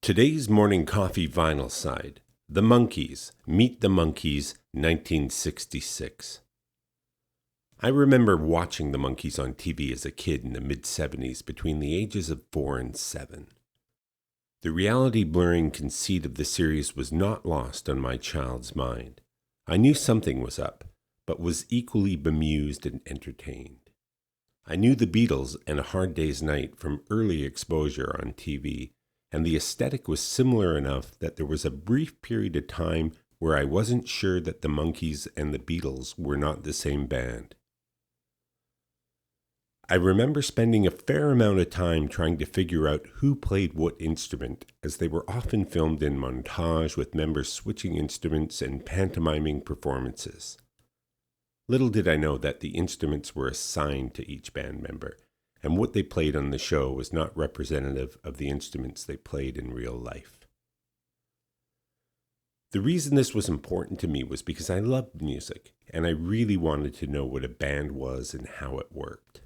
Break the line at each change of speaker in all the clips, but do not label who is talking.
Today's morning coffee vinyl side, The Monkees, Meet the Monkees, 1966. I remember watching the Monkees on TV as a kid in the mid-70s between the ages of 4 and 7. The reality-blurring conceit of the series was not lost on my child's mind. I knew something was up, but was equally bemused and entertained. I knew the Beatles and A Hard Day's Night from early exposure on TV, and the aesthetic was similar enough that there was a brief period of time where I wasn't sure that the Monkees and the Beatles were not the same band. I remember spending a fair amount of time trying to figure out who played what instrument, as they were often filmed in montage with members switching instruments and pantomiming performances. Little did I know that the instruments were assigned to each band member, and what they played on the show was not representative of the instruments they played in real life. The reason this was important to me was because I loved music, and I really wanted to know what a band was and how it worked.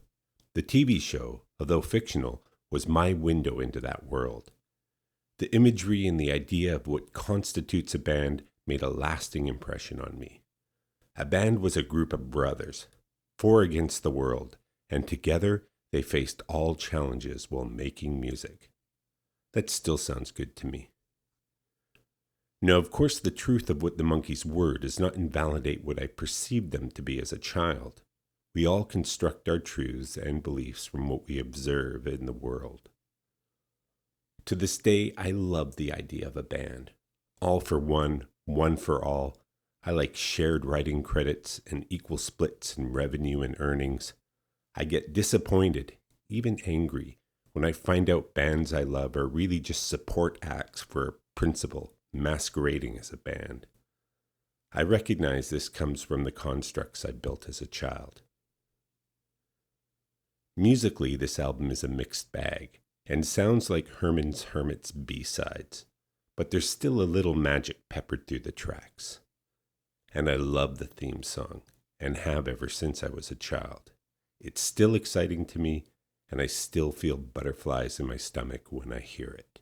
The TV show, although fictional, was my window into that world. The imagery and the idea of what constitutes a band made a lasting impression on me. A band was a group of brothers, 4 against the world, and together they faced all challenges while making music. That still sounds good to me. Now, of course, the truth of what the Monkees were does not invalidate what I perceived them to be as a child. We all construct our truths and beliefs from what we observe in the world. To this day, I love the idea of a band. All for one, one for all. I like shared writing credits and equal splits in revenue and earnings. I get disappointed, even angry, when I find out bands I love are really just support acts for a principal masquerading as a band. I recognize this comes from the constructs I built as a child. Musically, this album is a mixed bag, and sounds like Herman's Hermit's B-sides, but there's still a little magic peppered through the tracks. And I love the theme song, and have ever since I was a child. It's still exciting to me, and I still feel butterflies in my stomach when I hear it.